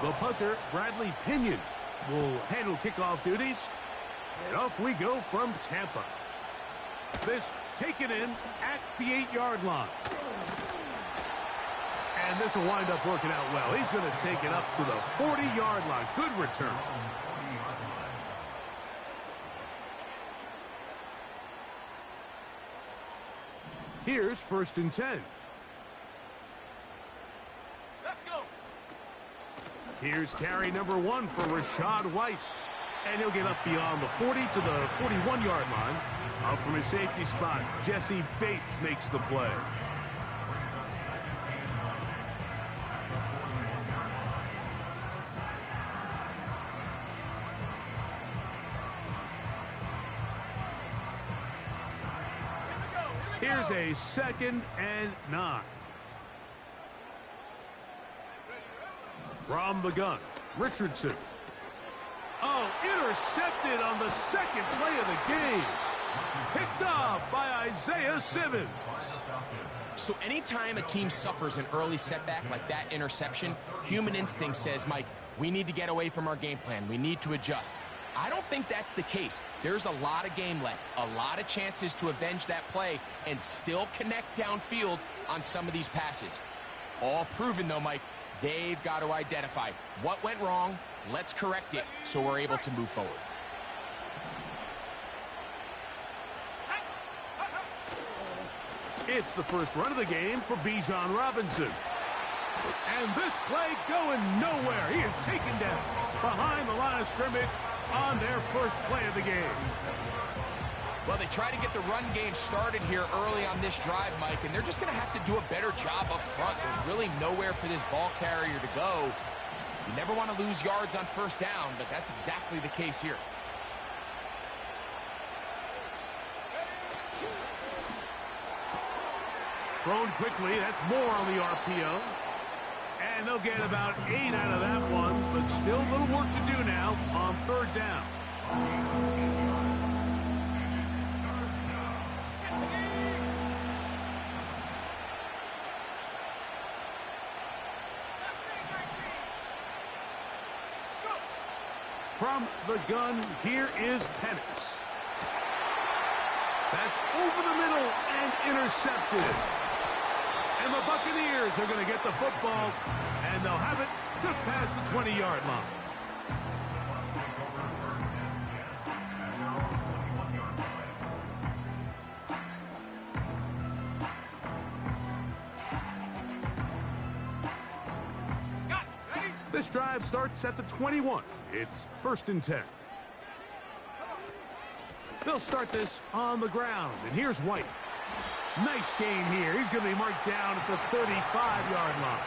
The punter, Bradley Pinion, will handle kickoff duties. And off we go from Tampa. This taken in at the 8-yard line. And this will wind up working out well. He's going to take it up to the 40-yard line. Good return. Here's 1st and 10. Let's go. Here's carry number 1 for Rashad White. And he'll get up beyond the 40 to the 41-yard line. Up from his safety spot, Jesse Bates makes the play. Here's a 2nd and 9. From the gun, Richardson. Oh, intercepted on the 2nd play of the game. Picked off by Isaiah Simmons. So anytime a team suffers an early setback like that interception, human instinct says, Mike, we need to get away from our game plan. We need to adjust. I don't think that's the case. There's a lot of game left, a lot of chances to avenge that play and still connect downfield on some of these passes. All proven, though, Mike, they've got to identify what went wrong. Let's correct it so we're able to move forward. It's the first run of the game for Bijan Robinson. And this play going nowhere. He is taken down behind the line of scrimmage on their first play of the game. Well, they try to get the run game started here early on this drive, Mike, and they're just going to have to do a better job up front. There's really nowhere for this ball carrier to go. You never want to lose yards on 1st down, but that's exactly the case here. Thrown quickly, that's more on the RPO. And they'll get about 8 out of that one, but still a little work to do now on 3rd down. From the gun, here is Penix. That's over the middle and intercepted. And the Buccaneers are going to get the football, and they'll have it just past the 20-yard line. This drive starts at the 21. It's 1st and 10. They'll start this on the ground, and here's White. Nice gain here. He's going to be marked down at the 35-yard line.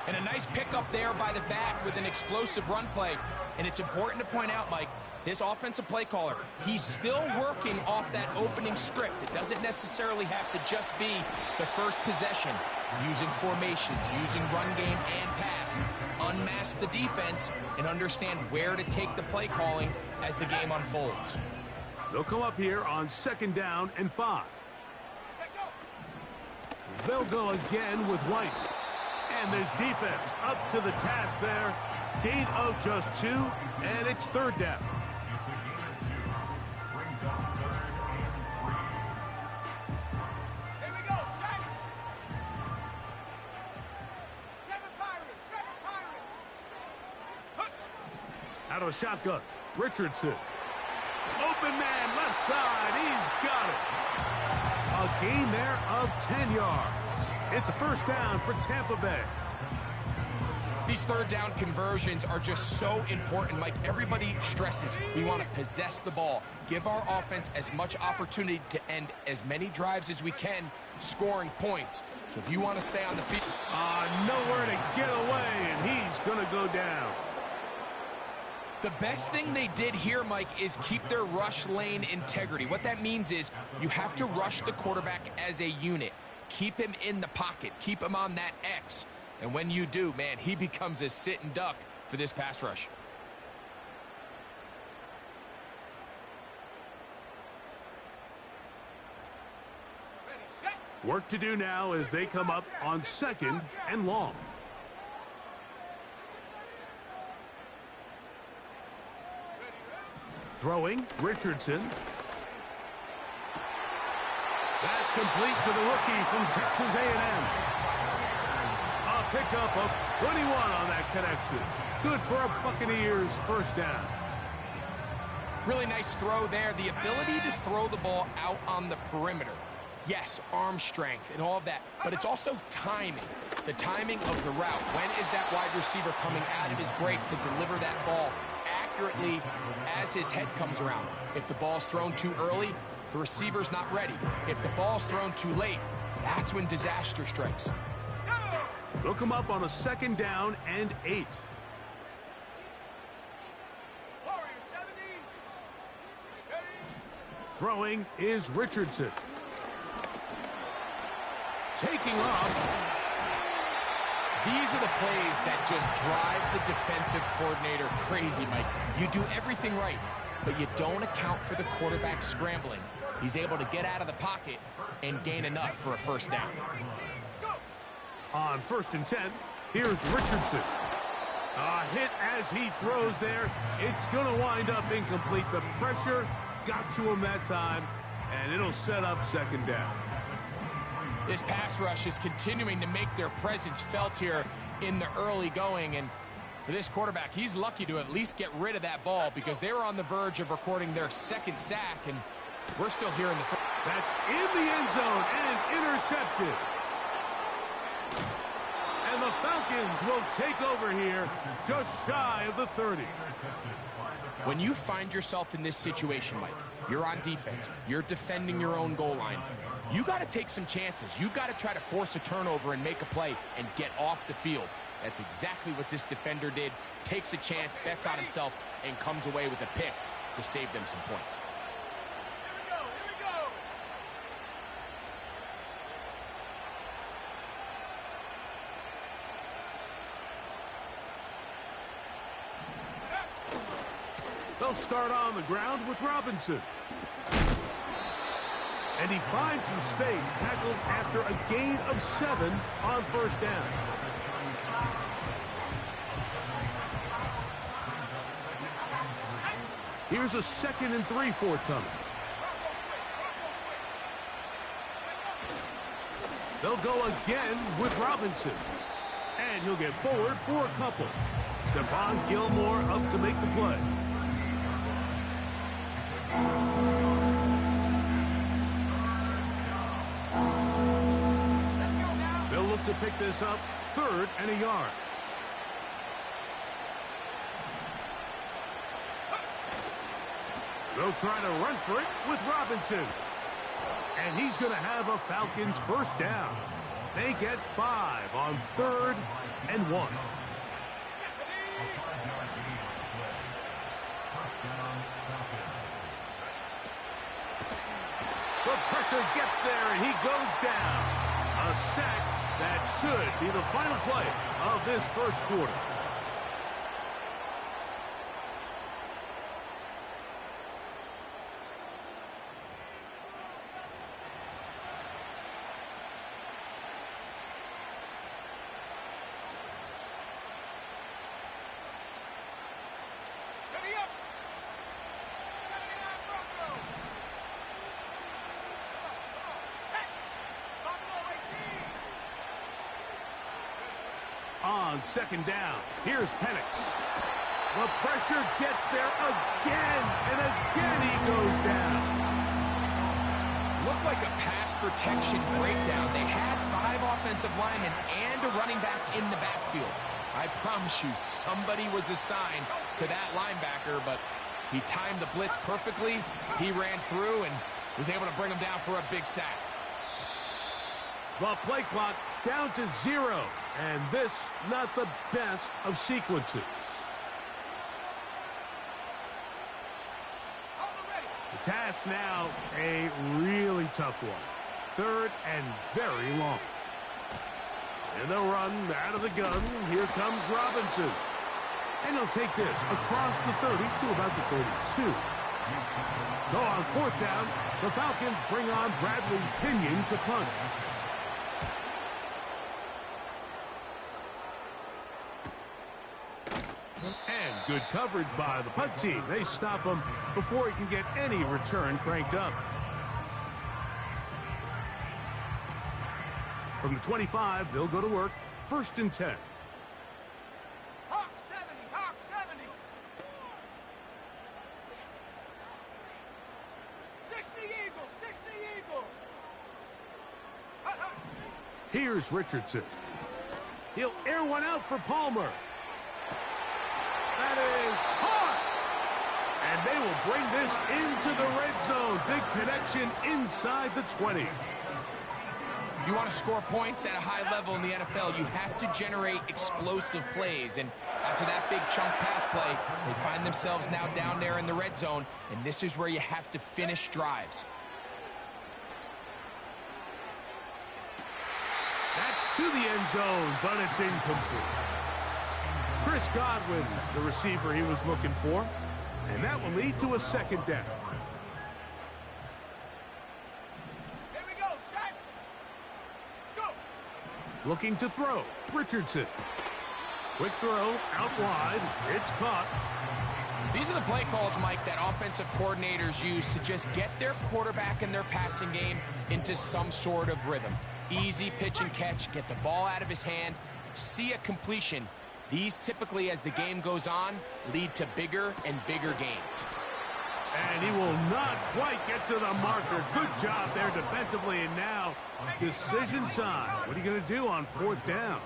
And a nice pickup there by the back with an explosive run play. And it's important to point out, Mike, this offensive play caller, he's still working off that opening script. It doesn't necessarily have to just be the first possession. Using formations, using run game and pass. Unmask the defense and understand where to take the play calling as the game unfolds. They'll come up here on 2nd down and 5. They'll go again with White. And this defense up to the task there. Gain of just 2, and it's 3rd down. Here we go, set. 7 Pirates, 7 Pirates. Out of a shotgun, Richardson. Open man, left side, he's got it. A gain there of 10 yards. It's a 1st down for Tampa Bay. These 3rd down conversions are just so important, Mike. Everybody stresses we want to possess the ball, give our offense as much opportunity to end as many drives as we can, scoring points. So if you want to stay on the field. Nowhere to get away, and he's going to go down. The best thing they did here, Mike, is keep their rush lane integrity. What that means is you have to rush the quarterback as a unit. Keep him in the pocket. Keep him on that X. And when you do, man, he becomes a sitting duck for this pass rush. Ready, set. Work to do now as they come up on 2nd and long. Throwing, Richardson. That's complete to the rookie from Texas A&M. A pickup of 21 on that connection. Good for a Buccaneers first down. Really nice throw there. The ability to throw the ball out on the perimeter. Yes, arm strength and all of that, but it's also timing. The timing of the route. When is that wide receiver coming out of his break to deliver that ball accurately as his head comes around? If the ball's thrown too early, the receiver's not ready. If the ball's thrown too late, that's when disaster strikes. They'll come up on a 2nd down and 8. Throwing is Richardson. Taking off. These are the plays that just drive the defensive coordinator crazy, Mike. You do everything right, but you don't account for the quarterback scrambling. He's able to get out of the pocket and gain enough for a first down. On 1st and 10, here's Richardson. A hit as he throws there. It's going to wind up incomplete. The pressure got to him that time, and it'll set up 2nd down. This pass rush is continuing to make their presence felt here in the early going, and for this quarterback, he's lucky to at least get rid of that ball because they were on the verge of recording their 2nd sack, and we're still here in the first. That's in the end zone and intercepted. And the Falcons will take over here just shy of the 30. When you find yourself in this situation, Mike, you're on defense, you're defending your own goal line, you got to take some chances. You got to try to force a turnover and make a play and get off the field. That's exactly what this defender did. Takes a chance, bets on himself, and comes away with a pick to save them some points. They'll start on the ground with Robinson. And he finds some space, tackled after a gain of 7 on 1st down. Here's a 2nd and 3 forthcoming. They'll go again with Robinson. And he'll get forward for a couple. Stephon Gilmore up to make the play. They'll look to pick this up 3rd and a yard. They'll try to run for it with Robinson. And he's going to have a Falcons first down. They get 5 on 3rd and 1. The pressure gets there, and he goes down. A sack that should be the final play of this first quarter. On 2nd down, here's Penix. The pressure gets there again, and again he goes down. Looked like a pass protection breakdown. They had 5 offensive linemen and a running back in the backfield. I promise you, somebody was assigned to that linebacker, but he timed the blitz perfectly. He ran through and was able to bring him down for a big sack. The play clock down to 0, and this not the best of sequences. The task now, a really tough one. 3rd and very long. And they'll run out of the gun. Here comes Robinson. And he'll take this across the 30 to about the 32. So on 4th down, the Falcons bring on Bradley Pinion to punt. And good coverage by the punt team. They stop him before he can get any return cranked up. From the 25, they'll go to work. 1st and 10. Hawk 70, Hawk 70. 60 Eagle, 60 Eagle. Hut, hut. Here's Richardson. He'll air one out for Palmer. That is hard. And they will bring this into the red zone. Big connection inside the 20. If you want to score points at a high level in the NFL, you have to generate explosive plays. And after that big chunk pass play, they find themselves now down there in the red zone. And this is where you have to finish drives. That's to the end zone, but it's incomplete. Chris Godwin, the receiver he was looking for. And that will lead to a 2nd down. Here we go, Shaq. Go. Looking to throw. Richardson. Quick throw, out wide. It's caught. These are the play calls, Mike, that offensive coordinators use to just get their quarterback and their passing game into some sort of rhythm. Easy pitch and catch, get the ball out of his hand, see a completion. These typically, as the game goes on, lead to bigger and bigger gains. And he will not quite get to the marker. Good job there defensively, and now decision time. What are you going to do on 4th down?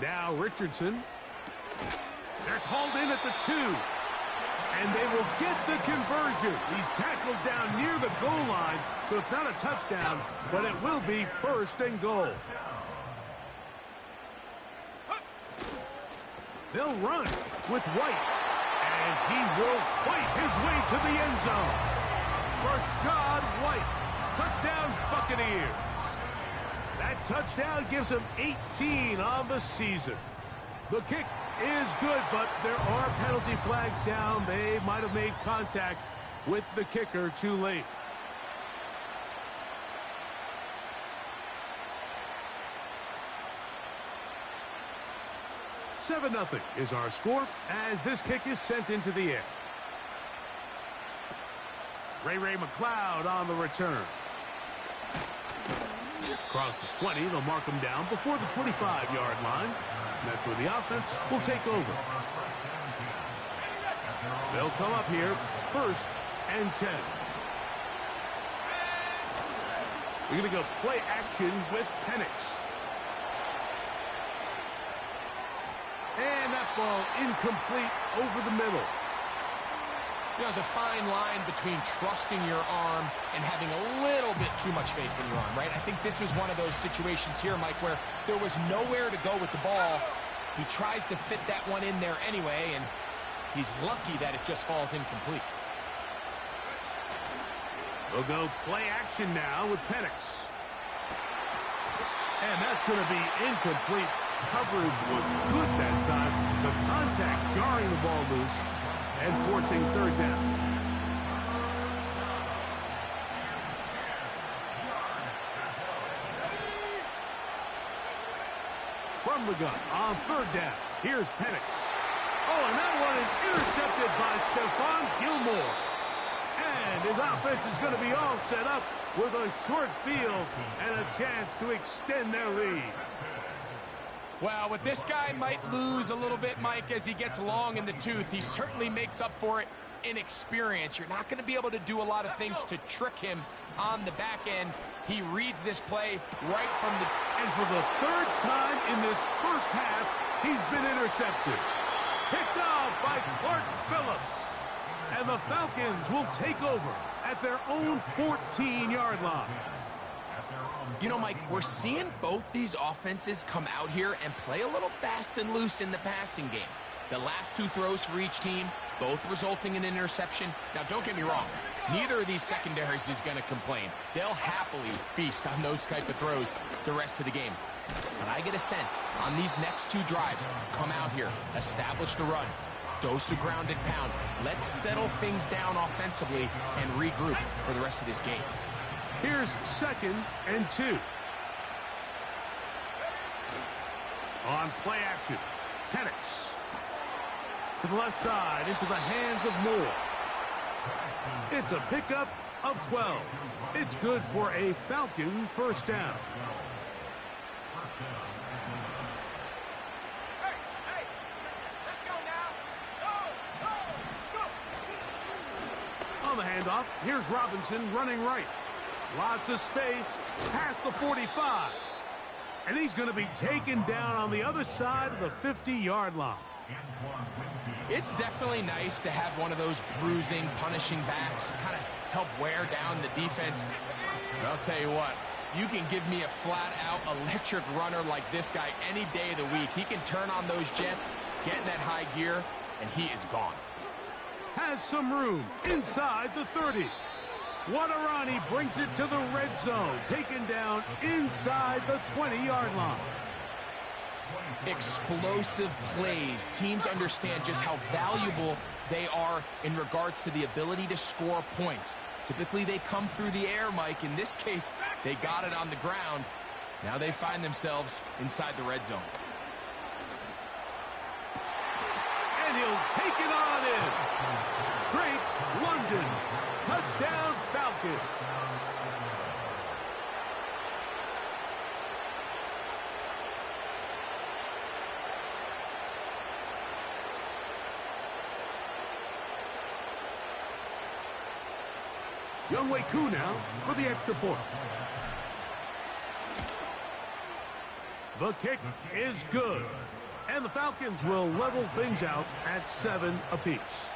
Now Richardson. That's hauled in at the 2. And they will get the conversion. He's tackled down near the goal line, so it's not a touchdown, but it will be 1st and goal. They'll run with White, and he will fight his way to the end zone. Rashad White, touchdown Buccaneers. That touchdown gives him 18 on the season. The kick is good, but there are penalty flags down. They might have made contact with the kicker too late. "7-0 is our score as this kick is sent into the air. Ray McLeod on the return. Across the 20, they'll mark him down before the 25-yard line. And that's where the offense will take over. They'll come up here, 1st and 10. We're going to go play action with Penix. And that ball incomplete over the middle. You know, there's a fine line between trusting your arm and having a little bit too much faith in your arm, right? I think this was one of those situations here, Mike, where there was nowhere to go with the ball. He tries to fit that one in there anyway, and he's lucky that it just falls incomplete. We'll go play action now with Penix. And that's going to be incomplete. Coverage was good that time. The contact jarring the ball loose and forcing 3rd down. From the gun on 3rd down. Here's Penix. Oh, and that one is intercepted by Stephon Gilmore. And his offense is going to be all set up with a short field and a chance to extend their lead. Well, with this guy might lose a little bit, Mike, as he gets long in the tooth. He certainly makes up for it in experience. You're not going to be able to do a lot of things to trick him on the back end. He reads this play right from the... And for the 3rd time in this 1st half, he's been intercepted. Picked off by Clark Phillips. And the Falcons will take over at their own 14-yard line. You know, Mike, we're seeing both these offenses come out here and play a little fast and loose in the passing game. The last 2 throws for each team, both resulting in an interception. Now, don't get me wrong. Neither of these secondaries is going to complain. They'll happily feast on those type of throws the rest of the game. But I get a sense on these next 2 drives, come out here, establish the run, dose of ground and pound. Let's settle things down offensively and regroup for the rest of this game. Here's 2nd and 2. On play action, Penix to the left side into the hands of Moore. It's a pickup of 12. It's good for a Falcon first down. Hey, let's go now. Go. On the handoff, here's Robinson running right. Lots of space past the 45. And he's going to be taken down on the other side of the 50-yard line. It's definitely nice to have one of those bruising, punishing backs kind of help wear down the defense. But I'll tell you what, you can give me a flat-out electric runner like this guy any day of the week. He can turn on those jets, get in that high gear, and he is gone. Has some room inside the 30. What a run. He brings it to the red zone, taken down inside the 20-yard line. Explosive plays. Teams understand just how valuable they are in regards to the ability to score points. Typically, they come through the air, Mike. In this case, they got it on the ground. Now they find themselves inside the red zone. And he'll take it on in. Drake London. Touchdown, Falcons. Younghoe Koo now for the extra point. The kick is good. And the Falcons will level things out at 7 apiece.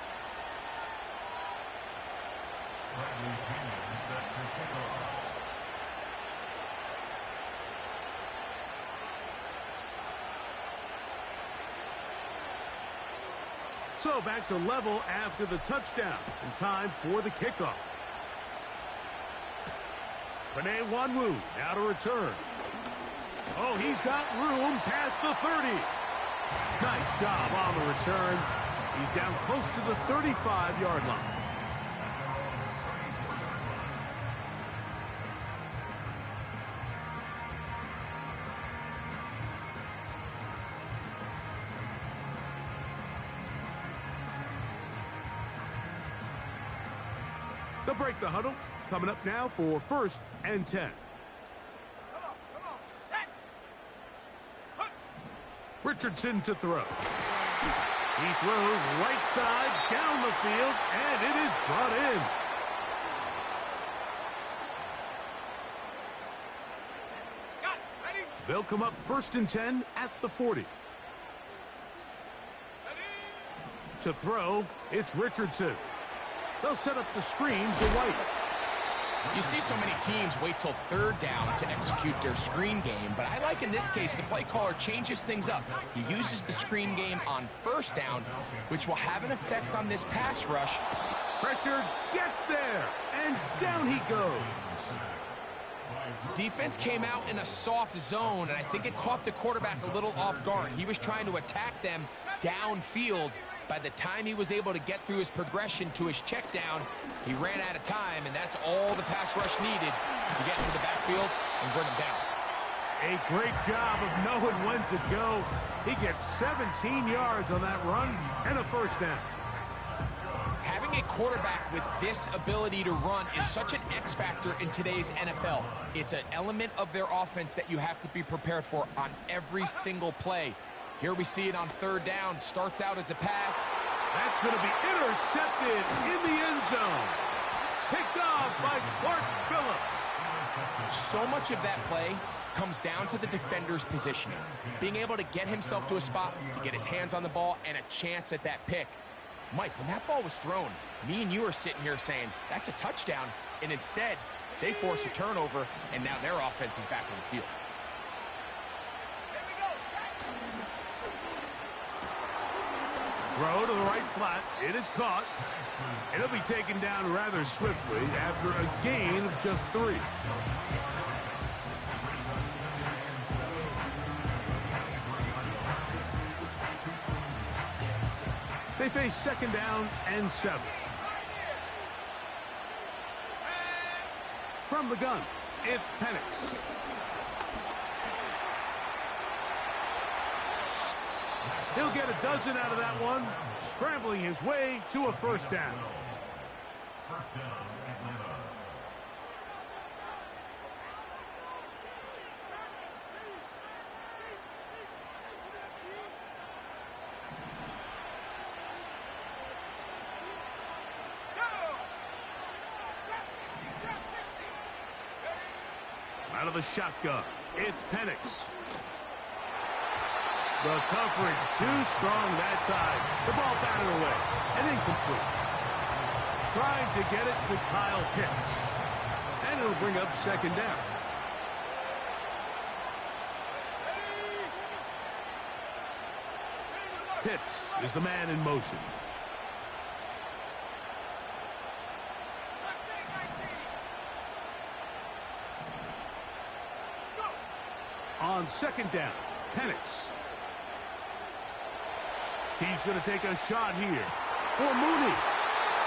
So back to level after the touchdown. And time for the kickoff. Panay Wanwu now to return. Oh, he's got room past the 30. Nice job on the return. He's down close to the 35-yard line. They'll break the huddle. Coming up now for 1st and 10. Come on, set. Hup. Richardson to throw. He throws right side down the field, and it is brought in. Got it. Ready? They'll come up 1st and 10 at the 40. Ready? To throw, it's Richardson. They'll set up the screen to White. You see so many teams wait till 3rd down to execute their screen game, but I like in this case the play caller changes things up. He uses the screen game on 1st down, which will have an effect on this pass rush. Pressure gets there, and down he goes. Defense came out in a soft zone, and I think it caught the quarterback a little off guard. He was trying to attack them downfield. By the time he was able to get through his progression to his check down, he ran out of time, and that's all the pass rush needed to get to the backfield and bring him down. A great job of knowing when to go. He gets 17 yards on that run and a 1st down. Having a quarterback with this ability to run is such an X factor in today's NFL. It's an element of their offense that you have to be prepared for on every single play. Here we see it on 3rd down. Starts out as a pass. That's going to be intercepted in the end zone. Picked off by Clark Phillips. So much of that play comes down to the defender's positioning. Being able to get himself to a spot, to get his hands on the ball, and a chance at that pick. Mike, when that ball was thrown, me and you are sitting here saying, that's a touchdown. And instead, they force a turnover, and now their offense is back on the field. Throw to the right flat. It is caught. It'll be taken down rather swiftly after a gain of just 3. They face second down and 7. From the gun, it's Penix. He'll get a dozen out of that one, scrambling his way to a first down. First down, Atlanta. Out of the shotgun, it's Penix. The coverage too strong that time. The ball batted away and incomplete. Trying to get it to Kyle Pitts. And it'll bring up second down. Pitts is the man in motion. On second down, Penix. He's going to take a shot here for Mooney.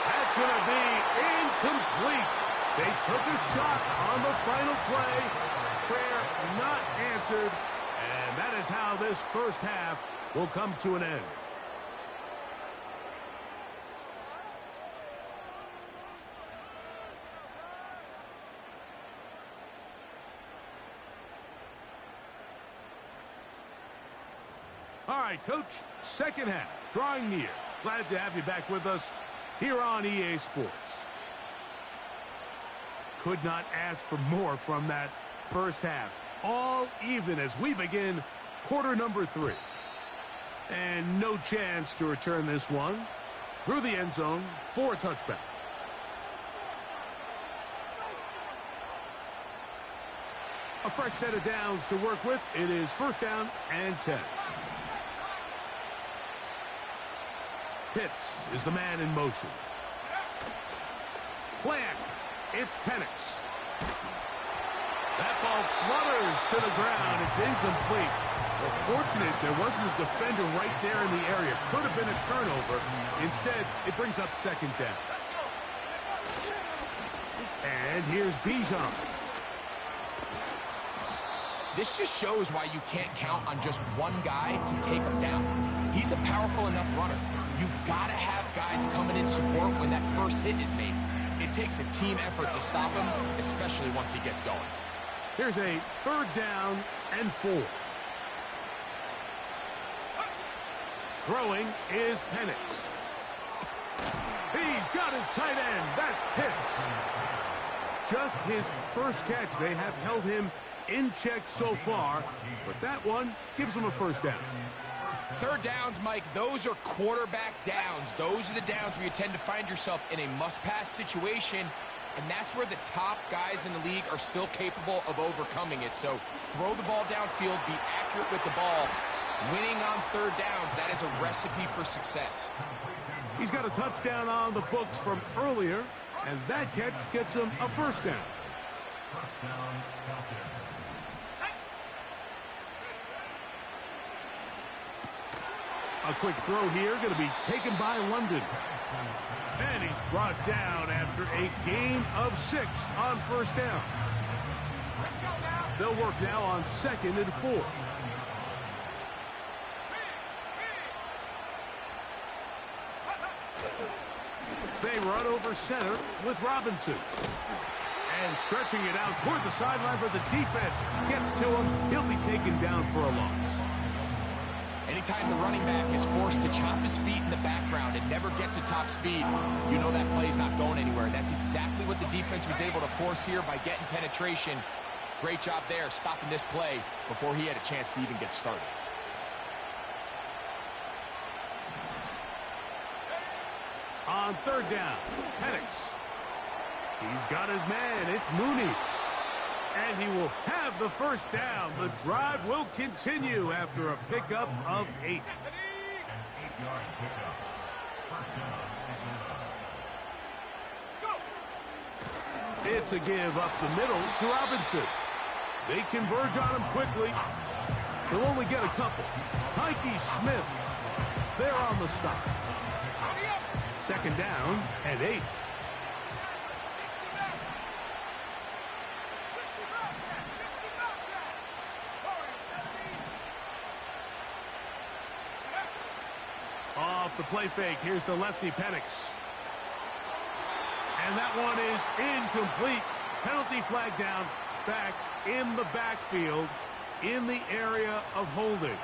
That's going to be incomplete. They took a shot on the final play. Prayer not answered. And that is how this first half will come to an end. All right, Coach, second half, drawing near. Glad to have you back with us here on EA Sports. Could not ask for more from that first half. All even as we begin quarter number 3. And no chance to return this one through the end zone for a touchback. A fresh set of downs to work with. It is first down and 10. Pitts is the man in motion. Play action. It's Penix. That ball flutters to the ground. It's incomplete. Well, fortunate there wasn't a defender right there in the area. Could have been a turnover. Instead, it brings up second down. And here's Bijan. This just shows why you can't count on just one guy to take him down. He's a powerful enough runner. You've got to have guys coming in support when that first hit is made. It takes a team effort to stop him, especially once he gets going. Here's a third down and 4. Throwing is Penix. He's got his tight end. That's Pitts. Just his first catch. They have held him in check so far, but that one gives him a first down. Third downs, Mike, those are quarterback downs. Those are the downs where you tend to find yourself in a must-pass situation, and that's where the top guys in the league are still capable of overcoming it. So throw the ball downfield, be accurate with the ball. Winning on third downs, that is a recipe for success. He's got a touchdown on the books from earlier, and that catch gets him a first down. First down, Falcons. A quick throw here, going to be taken by London. And he's brought down after a gain of 6 on first down. They'll work now on second and 4. They run over center with Robinson. And stretching it out toward the sideline, but the defense gets to him. He'll be taken down for a loss. Anytime the running back is forced to chop his feet in the background and never get to top speed, you know that play's not going anywhere. That's exactly what the defense was able to force here by getting penetration. Great job there, stopping this play before he had a chance to even get started. On third down, Penix. He's got his man. It's Mooney. And he will have the first down. The drive will continue after a pickup of 8. 8-yard pickup. First down, Atlanta. It's a give up the middle to Robinson. They converge on him quickly. He'll only get a couple. Tyke Smith They're on the stop. Second down and 8. Off the play fake, here's the lefty Penix. And that one is incomplete. Penalty flag down, back in the backfield, in the area of holding.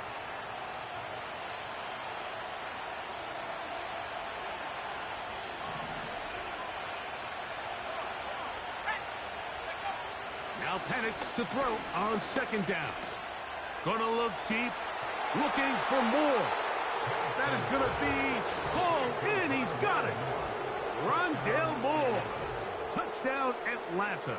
Now Penix to throw on second down. Gonna look deep, looking for more. That is going to be called in. He's got it. Rondale Moore. Touchdown, Atlanta.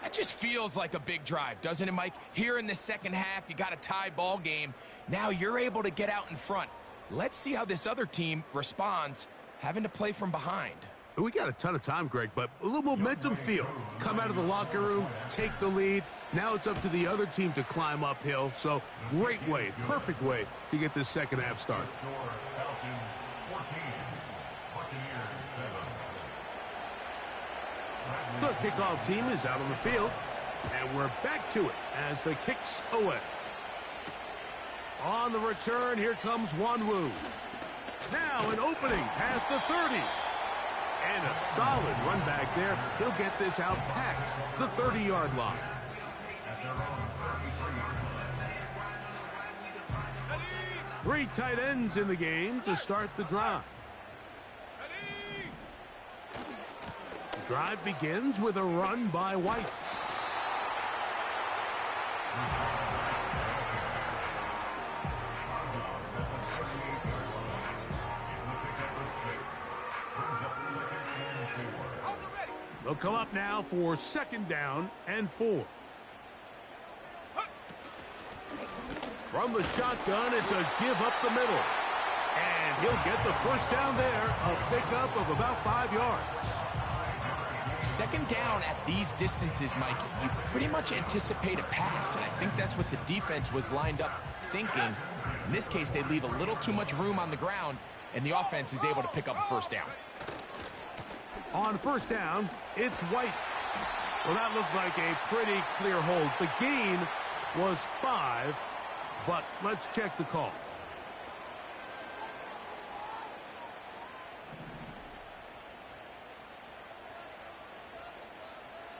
That just feels like a big drive, doesn't it, Mike? Here in the second half, you got a tie ball game. Now you're able to get out in front. Let's see how this other team responds, having to play from behind. We got a ton of time, Greg, but a little momentum feel. Come out of the locker room, take the lead. Now it's up to the other team to climb uphill. So great way, perfect way to get this second half started. Falcons 14, Buccaneers 7. The kickoff team is out on the field, and we're back to it as the kicks away. On the return, here comes Wanwu. Now an opening past the 30. And a solid run back there. He'll get this out past the 30-yard line. Three tight ends in the game to start the drive. The drive begins with a run by White. They'll come up now for second down and 4. From the shotgun, it's a give up the middle. And he'll get the first down there, a pickup of about 5 yards. Second down at these distances, Mike, you pretty much anticipate a pass, and I think that's what the defense was lined up thinking. In this case, they leave a little too much room on the ground, and the offense is able to pick up a first down. On first down, it's White. Well, that looked like a pretty clear hold. The gain was 5, but let's check the call.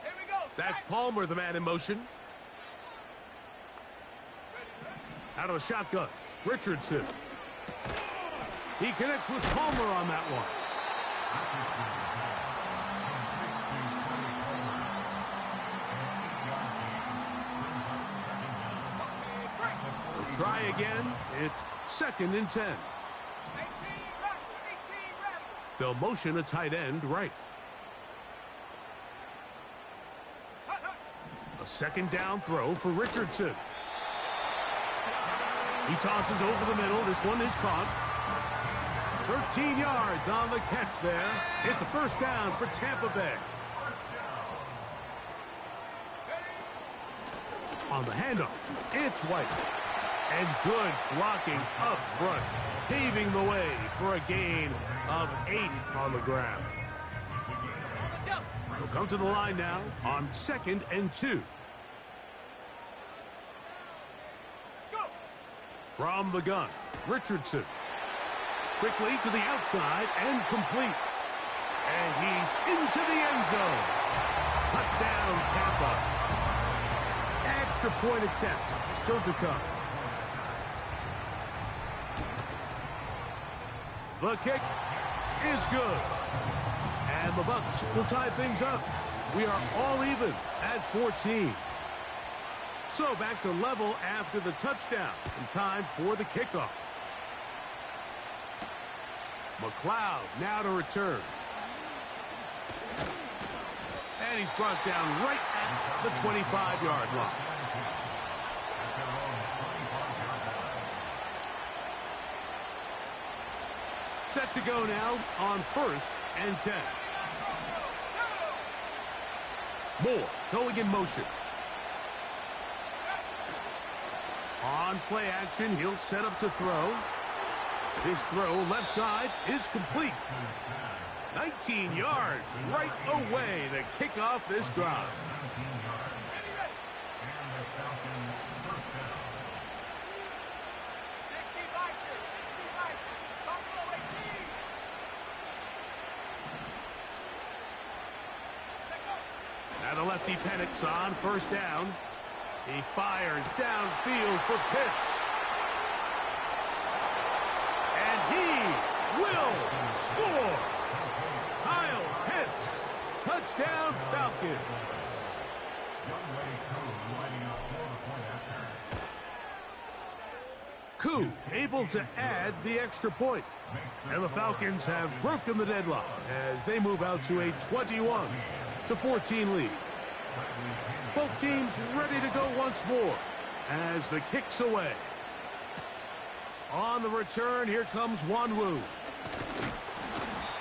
Here we go. That's Palmer, the man in motion. Out of the shotgun, Richardson. He connects with Palmer on that one. They'll try again. It's second and 10. 18 right. They'll motion a tight end right. A second down throw for Richardson. He tosses over the middle. This one is caught. 13 yards on the catch there. It's a first down for Tampa Bay. On the handoff, it's White. And good blocking up front, paving the way for a gain of 8 on the ground. They'll come to the line now on second and 2. From the gun, Richardson. Quickly to the outside and complete. And he's into the end zone. Touchdown, Tampa. Extra point attempt still to come. The kick is good. And the Bucs will tie things up. We are all even at 14. So back to level after the touchdown. And time for the kickoff. McLeod now to return. And he's brought down right at the 25-yard line. Set to go now on first and 10. Moore going in motion. On play action, he'll set up to throw. His throw left side is complete. 19 yards right away to kick off this drive. Ready, ready. And the Falcons first down. 65, sir. 65, sir. Buffalo 18. Check up. Now the lefty Penix on first down. He fires downfield for Pitts. And he will score. Kyle Pitts. Touchdown Falcons. Youngway Koo lining up for the point after. Koo able to add the extra point. And the Falcons have broken the deadlock as they move out to a 21-14 lead. Both teams ready to go once more as the kick's away. On the return, here comes Wanwu.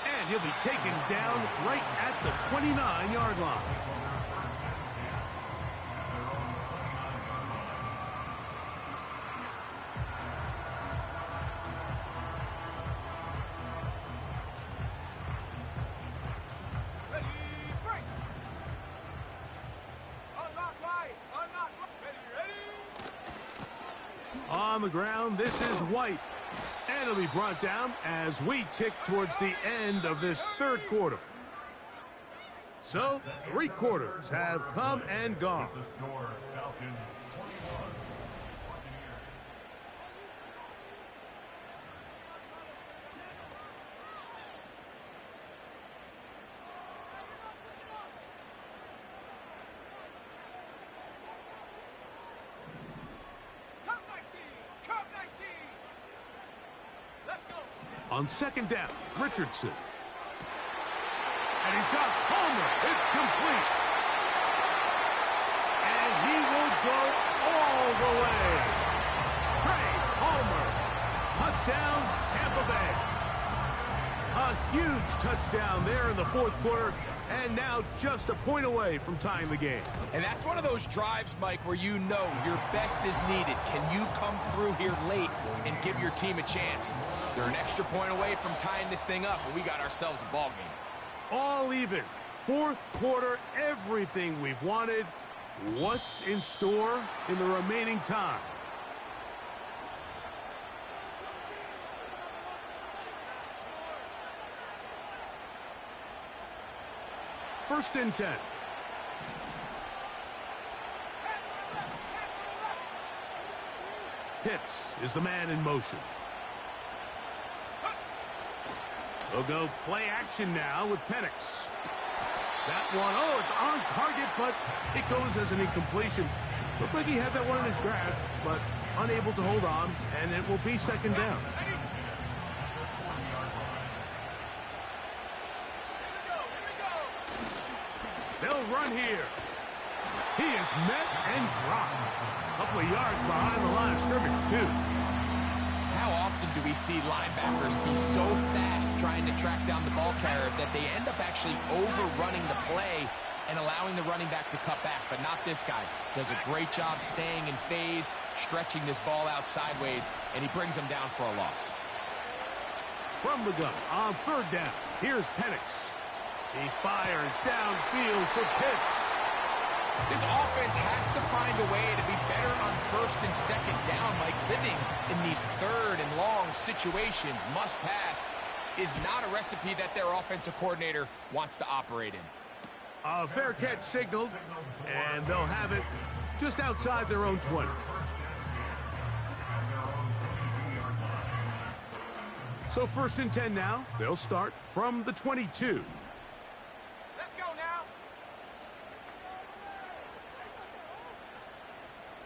And he'll be taken down right at the 29-yard line. Ready, break. Unlock right. Unlock right. Ready, ready. On the ground, this is White. And it'll be brought down as we tick towards the end of this third quarter. So, 3 quarters have come and gone. The score, Falcons 21, Buccaneers. Cup 19. Cup 19. Let's go. On second down, Richardson. And he's got Palmer. It's complete. And he will go all the way. Trey Palmer. Touchdown, Tampa Bay. A huge touchdown there in the fourth quarter. And now just a point away from tying the game. And that's one of those drives, Mike, where you know your best is needed. Can you come through here late and give your team a chance? They're an extra point away from tying this thing up, and we got ourselves a ball game. All even. Fourth quarter, everything we've wanted. What's in store in the remaining time? First and 10. Pitts is the man in motion. They'll go play action now with Penix. That one, oh, it's on target, but it goes as an incompletion. Looked like he had that one in his grasp, but unable to hold on, and it will be second down. They'll run here. He is met and dropped. A couple of yards behind the line of scrimmage, too. How often do we see linebackers be so fast trying to track down the ball carrier that they end up actually overrunning the play and allowing the running back to cut back? But not this guy. Does a great job staying in phase, stretching this ball out sideways, and he brings him down for a loss. From the gun on third down, here's Penix. He fires downfield for Pitts. This offense has to find a way to be better on first and second down. Like living in these third and long situations, must pass, is not a recipe that their offensive coordinator wants to operate in. A fair catch signaled, and they'll have it just outside their own 20. So first and 10 now. They'll start from the 22. Let's go now.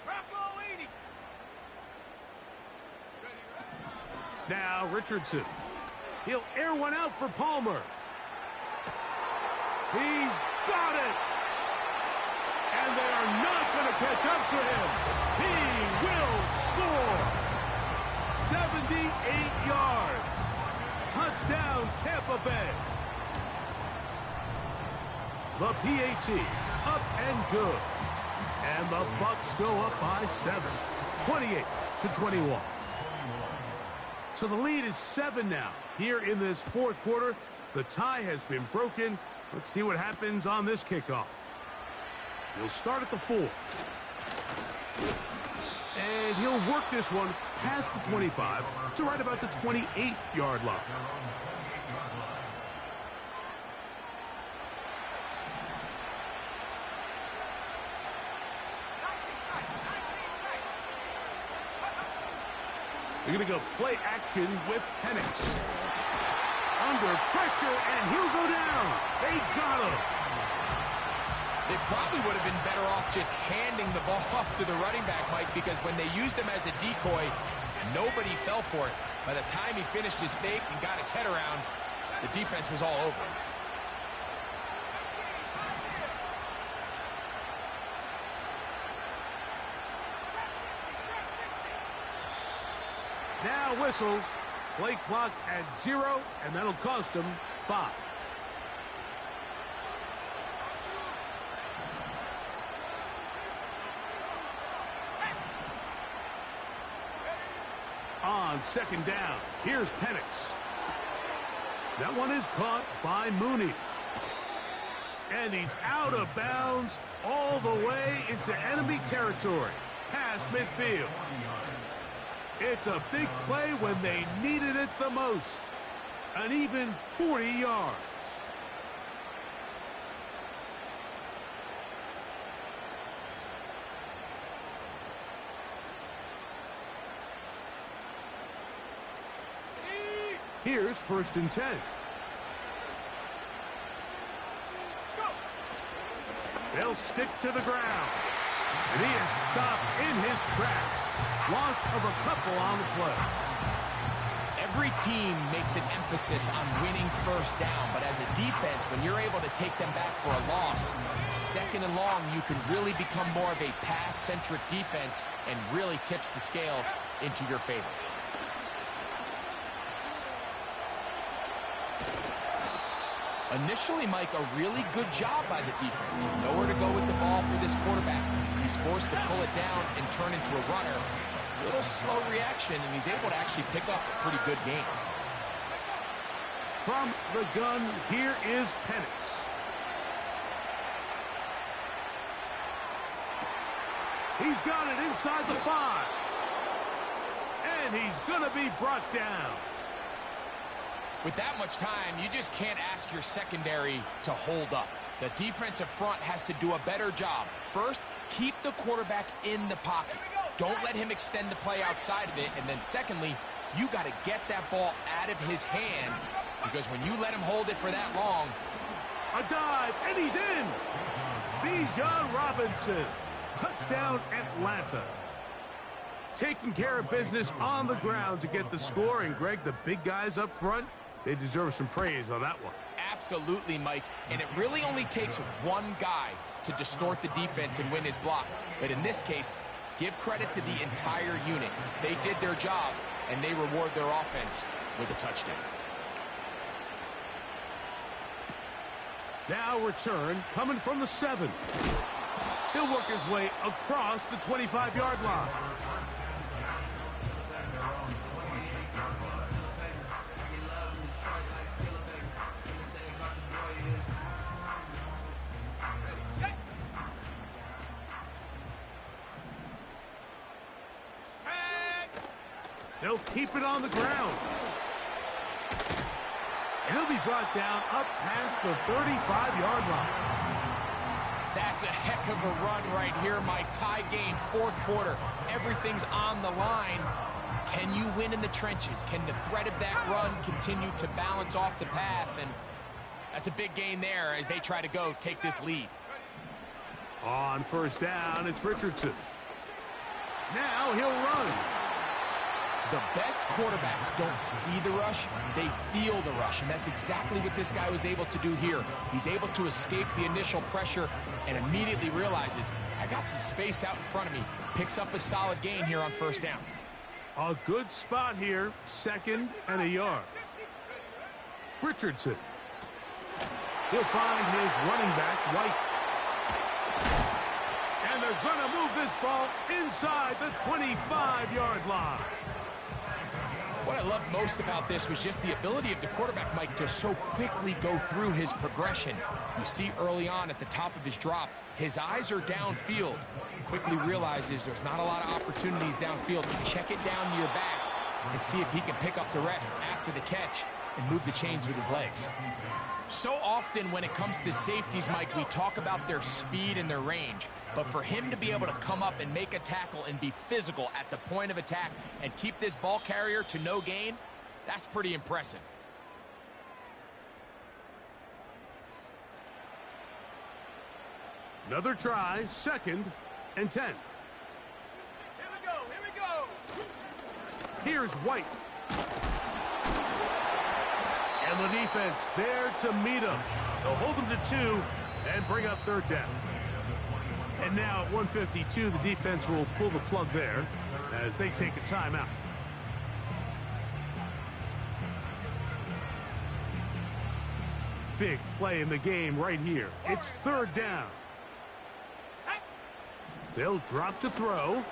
Bravo 80. Now Richardson. He'll air one out for Palmer. He's got it. And they are not going to catch up to him. He will score. 78 yards. Touchdown, Tampa Bay. The PAT up and good. And the Bucs go up by 7. 28-21. So the lead is 7 now. Here in this fourth quarter, the tie has been broken. Let's see what happens on this kickoff. He'll start at the 4. And he'll work this one past the 25 to right about the 28-yard line. They're going to go play action with Penix. Under pressure, and he'll go down. They got him. They probably would have been better off just handing the ball off to the running back, Mike, because when they used him as a decoy, nobody fell for it. By the time he finished his fake and got his head around, the defense was all over him. Now whistles. Play clock at 0, and that'll cost them 5. On second down, here's Penix. That one is caught by Mooney. And he's out of bounds all the way into enemy territory, past midfield. It's a big play when they needed it the most. An even 40 yards. Here's 1st and 10. They'll stick to the ground. And he is stopped in his tracks. Loss of a couple on the play. Every team makes an emphasis on winning first down, but as a defense, when you're able to take them back for a loss, 2nd and long, you can really become more of a pass-centric defense and really tips the scales into your favor. Initially, Mike, a really good job by the defense. Nowhere to go with the ball for this quarterback. He's forced to pull it down and turn into a runner. A little slow reaction, and he's able to actually pick up a pretty good game. From the gun, here is Penix. He's got it inside the 5. And he's going to be brought down. With that much time, you just can't ask your secondary to hold up. The defensive front has to do a better job. First, keep the quarterback in the pocket. Don't let him extend the play outside of it. And then secondly, you got to get that ball out of his hand, because when you let him hold it for that long. A dive, and he's in. Bijan Robinson. Touchdown, Atlanta. Taking care of business on the ground to get the score. And, Greg, the big guys up front, they deserve some praise on that one. Absolutely, Mike. And it really only takes one guy to distort the defense and win his block. But in this case, give credit to the entire unit. They did their job, and they reward their offense with a touchdown. Now return coming from the 7. He'll work his way across the 25-yard line. They'll keep it on the ground. And he'll be brought down up past the 35-yard line. That's a heck of a run right here, Mike. Tie game, fourth quarter. Everything's on the line. Can you win in the trenches? Can the threat of that run continue to balance off the pass? And that's a big gain there as they try to go take this lead. On first down, it's Richardson. Now he'll run. The best quarterbacks don't see the rush, they feel the rush, and that's exactly what this guy was able to do here. He's able to escape the initial pressure and immediately realizes, I got some space out in front of me. Picks up a solid gain here on first down. A good spot here, 2nd and a yard. Richardson. He'll find his running back, White. And they're They're going to move this ball inside the 25-yard line. What I loved most about this was just the ability of the quarterback, Mike, to so quickly go through his progression. You see early on at the top of his drop, his eyes are downfield. Quickly realizes there's not a lot of opportunities downfield to check it down to your back and see if he can pick up the rest after the catch and move the chains with his legs. So often when it comes to safeties, Mike, we talk about their speed and their range. But for him to be able to come up and make a tackle and be physical at the point of attack and keep this ball carrier to no gain, that's pretty impressive. Another try, 2nd and 10. Here we go, here we go. Here's White. And the defense there to meet him. They'll hold him to 2 and bring up 3rd down. And now at 152, the defense will pull the plug there as they take a timeout. Big play in the game right here. It's 3rd down. They'll drop to throw.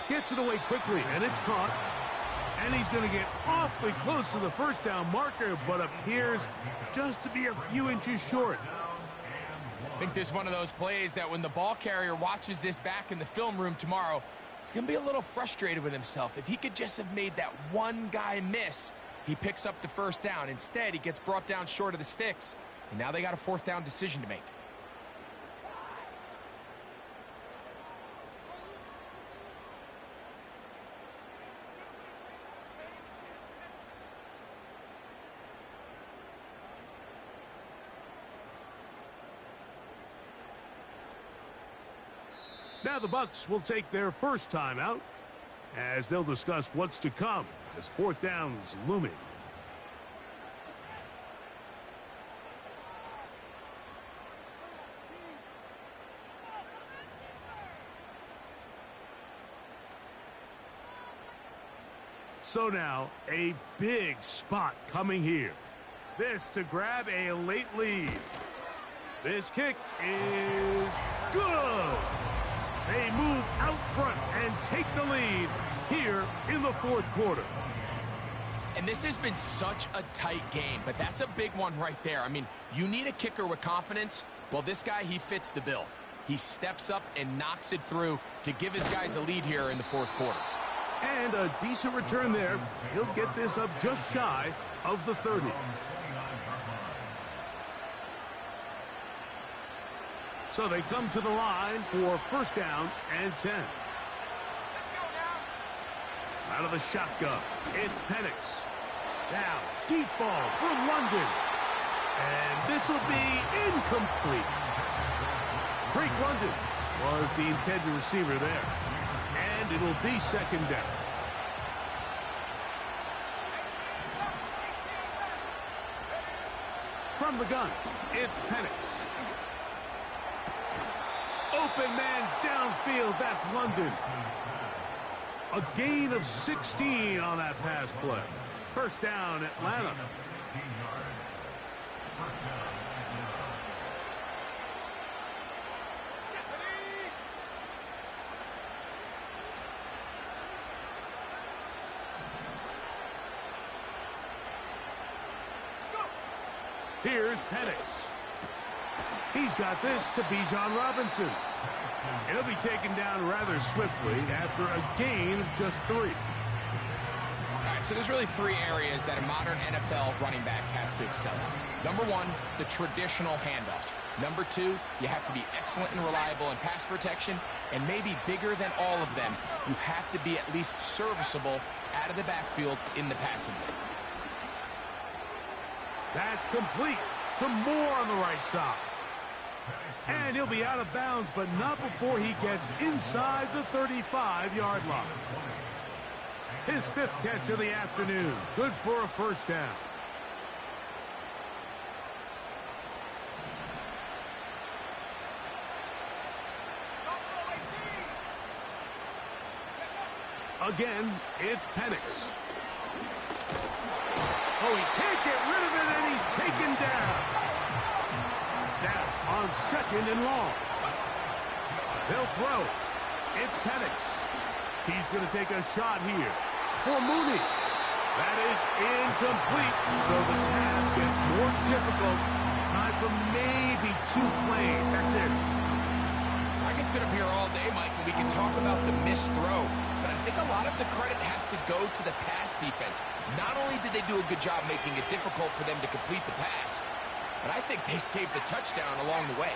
Gets it away quickly, and it's caught. And he's going to get awfully close to the 1st down marker, but appears just to be a few inches short. I think this is one of those plays that when the ball carrier watches this back in the film room tomorrow, he's going to be a little frustrated with himself. If he could just have made that one guy miss, he picks up the 1st down. Instead, he gets brought down short of the sticks, and now they got a 4th down decision to make. Now the Bucs will take their first timeout as they'll discuss what's to come as 4th down's looming. So now a big spot coming here. This to grab a late lead. This kick is good. They move out front and take the lead here in the 4th quarter. And this has been such a tight game, but that's a big one right there. I mean, you need a kicker with confidence. Well, this guy, he fits the bill. He steps up and knocks it through to give his guys a lead here in the 4th quarter. And a decent return there. He'll get this up just shy of the 30. So they come to the line for 1st down and 10. Let's go now. Out of the shotgun, it's Penix. Now, deep ball for London. And this will be incomplete. Drake London was the intended receiver there. And it'll be 2nd down. From the gun, it's Penix. Open man downfield, that's London. A gain of 16 on that pass play. 1st down, Atlanta. Here's Penix. He's got this to Bijan Robinson. And he'll be taken down rather swiftly after a gain of just 3. All right, so there's really 3 areas that a modern NFL running back has to excel at. Number 1, the traditional handoffs. Number 2, you have to be excellent and reliable in pass protection. And maybe bigger than all of them, you have to be at least serviceable out of the backfield in the passing game. That's complete. Some more on the right side. And he'll be out of bounds, but not before he gets inside the 35-yard line. His 5th catch of the afternoon. Good for a 1st down. Again, it's Penix. Oh, he can't get rid of it, and he's taken down. Now on 2nd and long. They'll throw. It's Penix. He's going to take a shot here for Mooney. That is incomplete, so the task gets more difficult. Time for maybe 2 plays. That's it. I can sit up here all day, Mike, and we can talk about the missed throw, but I think a lot of the credit has to go to the pass defense. Not only did they do a good job making it difficult for them to complete the pass, but I think they saved the touchdown along the way.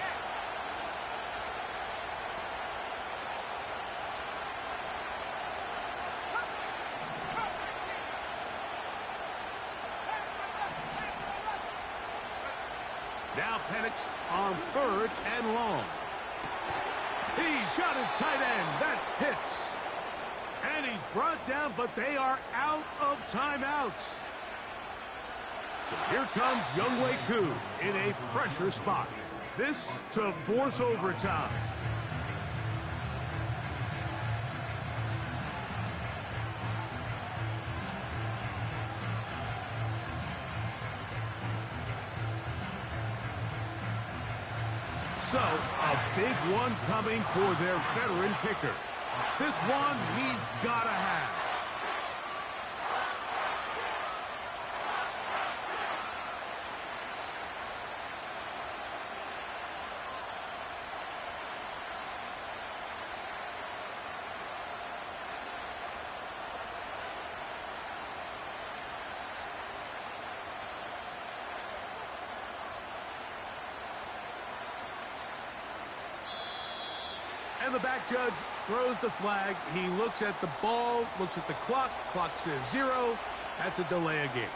Now Penix on 3rd and long. He's got his tight end. That's Pitts. And he's brought down, but they are out of timeouts. So here comes Younghoe Koo in a pressure spot. This to force overtime. So, a big one coming for their veteran kicker. This one he's got to have. And the back judge throws the flag. He looks at the ball, looks at the clock. Clock says 0. That's a delay of game.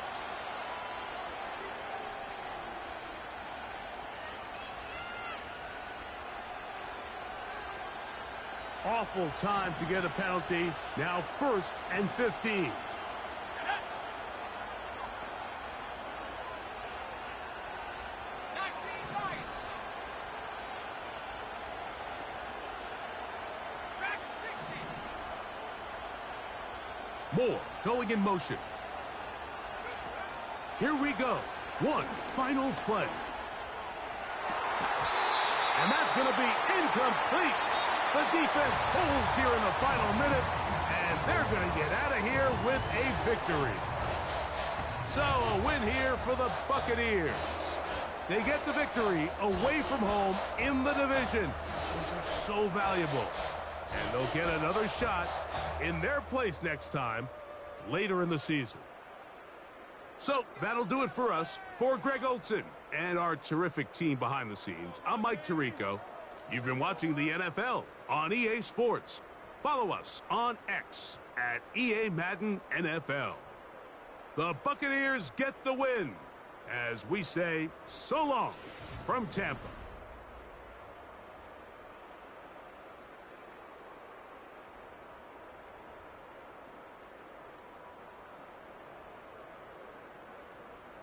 Awful time to get a penalty. Now 1st and 15. Moore going in motion. Here we go. One final play. And that's going to be incomplete. The defense holds here in the final minute, and they're going to get out of here with a victory. So a win here for the Buccaneers. They get the victory away from home in the division. Those are so valuable. And they'll get another shot in their place next time, later in the season. So that'll do it for us. For Greg Olson and our terrific team behind the scenes, I'm Mike Tirico. You've been watching the NFL on EA Sports. Follow us on X at EA Madden NFL. The Buccaneers get the win, as we say so long from Tampa.